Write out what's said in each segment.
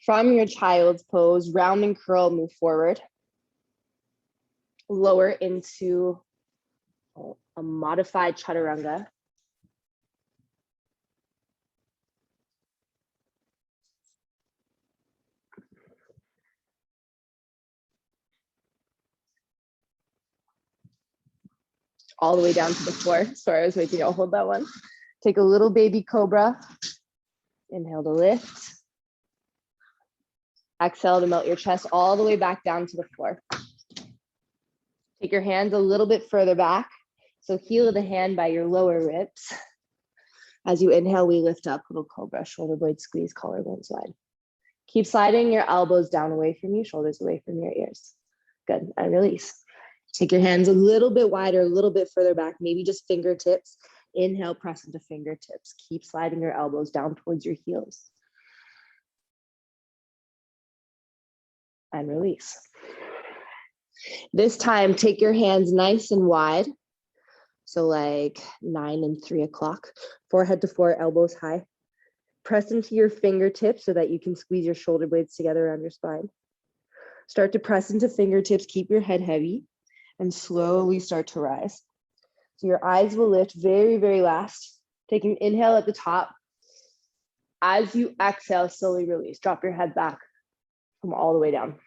From your child's pose, round and curl, move forward. Lower into a modified chaturanga. All the way down to the floor. Sorry, I was making y'all hold that one. Take a little baby cobra. Inhale to lift. Exhale to melt your chest all the way back down to the floor. Take your hands a little bit further back. So heel of the hand by your lower ribs. As you inhale, we lift up, little cobra, shoulder blade squeeze, collarbones wide. Keep sliding your elbows down away from you, shoulders away from your ears. Good, and release. Take your hands a little bit wider, a little bit further back, maybe just fingertips. Inhale, press into fingertips. Keep sliding your elbows down towards your heels. And release. This time, take your hands nice and wide. So like 9 and 3 o'clock, forehead to floor, elbows high. Press into your fingertips so that you can squeeze your shoulder blades together around your spine. Start to press into fingertips, keep your head heavy, and slowly start to rise. So your eyes will lift very, very last. Take an inhale at the top. As you exhale, slowly release. Drop your head back, come all the way down.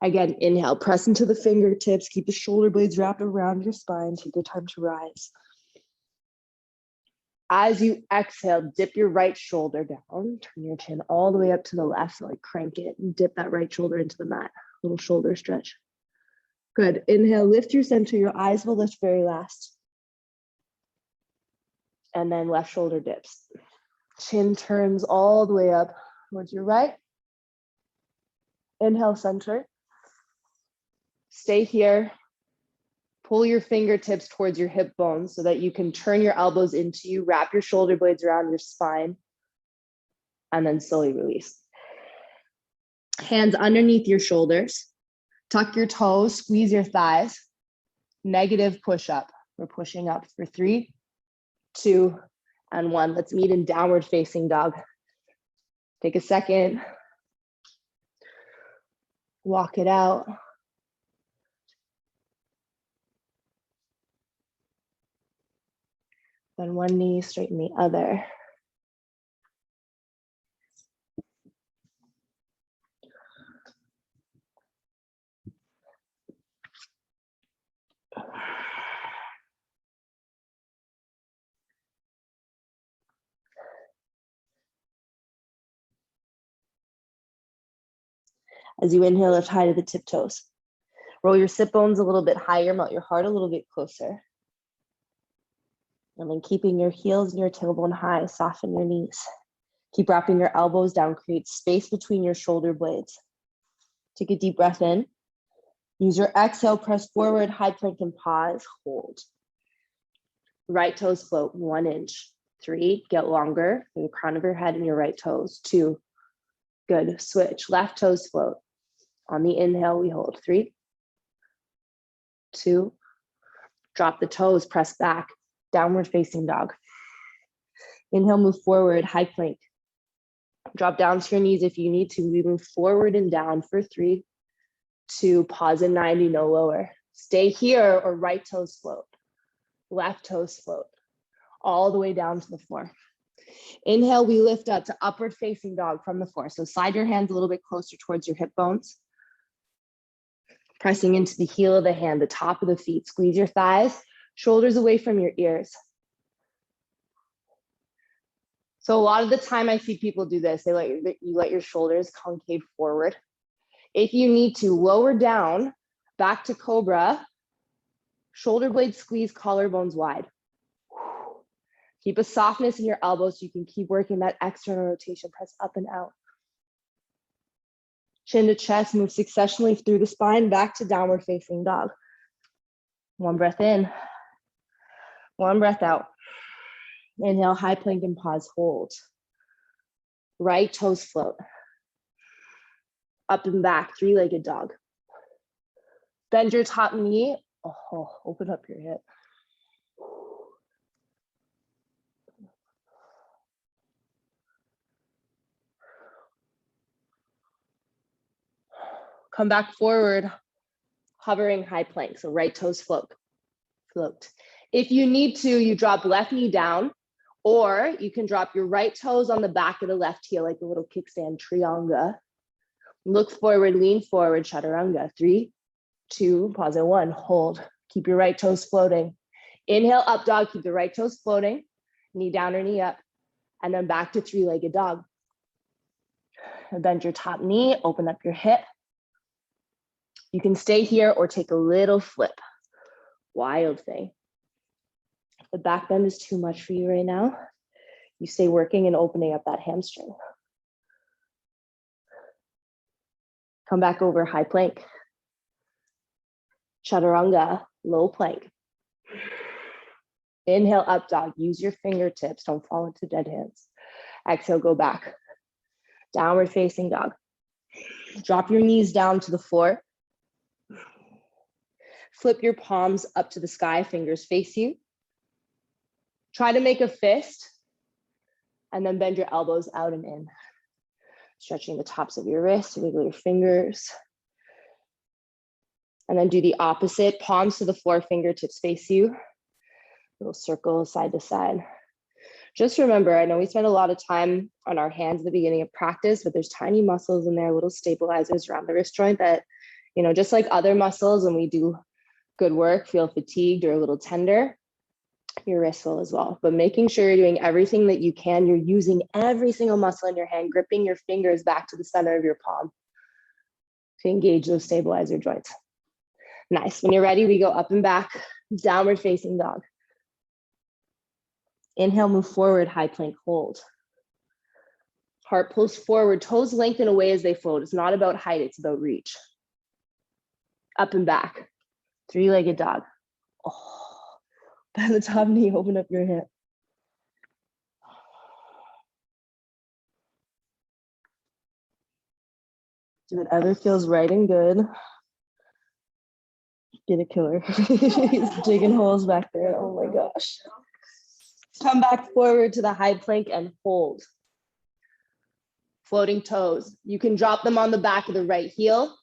Again, inhale, press into the fingertips, keep the shoulder blades wrapped around your spine. Take your time to rise. As you exhale, dip your right shoulder down, turn your chin all the way up to the left, so like crank it and dip that right shoulder into the mat, little shoulder stretch. Good, inhale, lift your center, your eyes will lift very last. And then left shoulder dips. Chin turns all the way up towards your right. Inhale, center. Stay here. Pull your fingertips towards your hip bones so that you can turn your elbows into you, wrap your shoulder blades around your spine, and then slowly release. Hands underneath your shoulders. Tuck your toes, squeeze your thighs. Negative push-up. We're pushing up for 3, 2, and 1. Let's meet in downward facing dog. Take a second. Walk it out. Then one knee, straighten the other. As you inhale, lift high to the tiptoes. Roll your sit bones a little bit higher, melt your heart a little bit closer. And then keeping your heels and your tailbone high, soften your knees. Keep wrapping your elbows down, create space between your shoulder blades. Take a deep breath in. Use your exhale, press forward, high plank and pause, hold. Right toes float 1 inch. 3, get longer through the crown of your head and your right toes. 2, good, switch. Left toes float. On the inhale, we hold 3, 2, drop the toes, press back, downward facing dog. Inhale, move forward, high plank. Drop down to your knees if you need to. We move forward and down for 3, 2, pause in 90, no lower. Stay here or right toes float. Left toes float. All the way down to the floor. Inhale, we lift up to upward facing dog from the floor. So slide your hands a little bit closer towards your hip bones. Pressing into the heel of the hand, the top of the feet. Squeeze your thighs, shoulders away from your ears. So a lot of the time I see people do this. You let your shoulders concave forward. If you need to, lower down, back to cobra, shoulder blade squeeze, collarbones wide. Keep a softness in your elbows so you can keep working that external rotation, press up and out. Chin to chest, move successionally through the spine, back to downward facing dog. 1 breath in, 1 breath out. Inhale, high plank and pause, hold. Right toes float. Up and back, 3-legged dog. Bend your top knee. Oh, open up your hip. Come back forward, hovering high plank. So right toes float. If you need to, you drop left knee down, or you can drop your right toes on the back of the left heel like a little kickstand, Chaturanga. Look forward, lean forward, Chaturanga. 3, 2, pause at 1, hold. Keep your right toes floating. Inhale, up dog, keep the right toes floating. Knee down or knee up. And then back to 3-legged dog. Bend your top knee, open up your hip. You can stay here or take a little flip. Wild thing. If the back bend is too much for you right now, you stay working and opening up that hamstring. Come back over high plank. Chaturanga, low plank. Inhale, up dog. Use your fingertips. Don't fall into dead hands. Exhale, go back. Downward facing dog. Drop your knees down to the floor. Flip your palms up to the sky, fingers face you. Try to make a fist, and then bend your elbows out and in. Stretching the tops of your wrists, wiggle your fingers. And then do the opposite, palms to the floor, fingertips face you. Little circle side to side. Just remember, I know we spend a lot of time on our hands at the beginning of practice, but there's tiny muscles in there, little stabilizers around the wrist joint that, you know, just like other muscles, when we do good work, feel fatigued or a little tender, your wrists will as well. But making sure you're doing everything that you can, you're using every single muscle in your hand, gripping your fingers back to the center of your palm to engage those stabilizer joints. Nice. When you're ready, we go up and back, downward facing dog. Inhale, move forward, high plank, hold. Heart pulls forward, toes lengthen away as they float. It's not about height, it's about reach. Up and back, 3-legged dog. Oh, bend the top knee, open up your hip. Do whatever feels right and good. Get a killer. He's digging holes back there. Oh my gosh. Come back forward to the high plank and hold. Floating toes. You can drop them on the back of the right heel.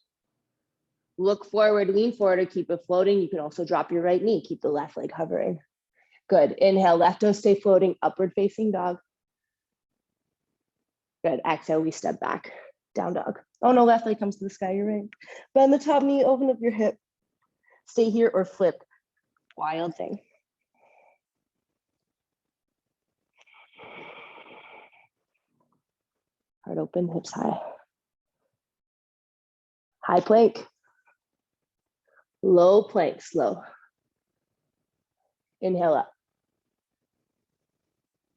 Look forward, lean forward to keep it floating. You can also drop your right knee, keep the left leg hovering. Good. Inhale, left toe stay floating, upward facing dog. Good. Exhale, we step back, down dog. Oh no, left leg comes to the sky, you're right. Bend the top knee, open up your hip. Stay here or flip. Wild thing. Heart open, hips high. High plank. Low plank, slow. Inhale up.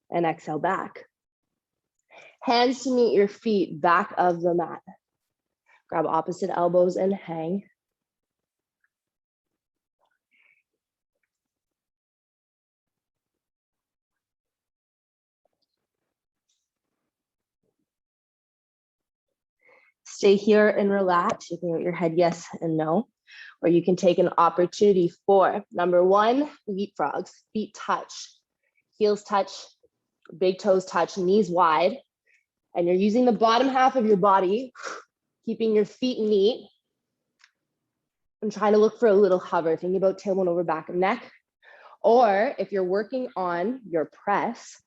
And exhale back. Hands to meet your feet, back of the mat. Grab opposite elbows and hang. Stay here and relax. You can get your head yes and no. Or you can take an opportunity for, number 1, leapfrogs. Feet touch, heels touch, big toes touch, knees wide. And you're using the bottom half of your body, keeping your feet neat. I'm trying to look for a little hover, thinking about tailbone over back and neck. Or if you're working on your press,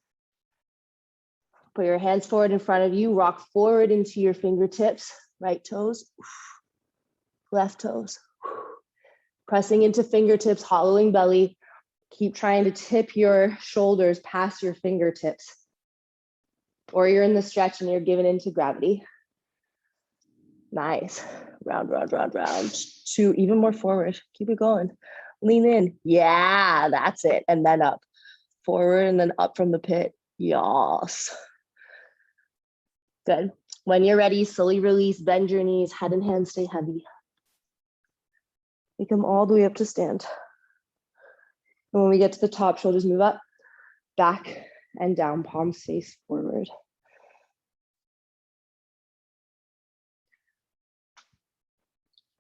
put your hands forward in front of you, rock forward into your fingertips, right toes, left toes. Pressing into fingertips, hollowing belly. Keep trying to tip your shoulders past your fingertips. Or you're in the stretch and you're giving into gravity. Nice. Round, round, round, round. 2, even more forward. Keep it going. Lean in. Yeah, that's it. And then up. Forward and then up from the pit. Yes. Good. When you're ready, slowly release, bend your knees, head and hands stay heavy. Take them all the way up to stand. And when we get to the top, shoulders move up, back and down, palms face forward.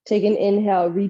Take an inhale, reach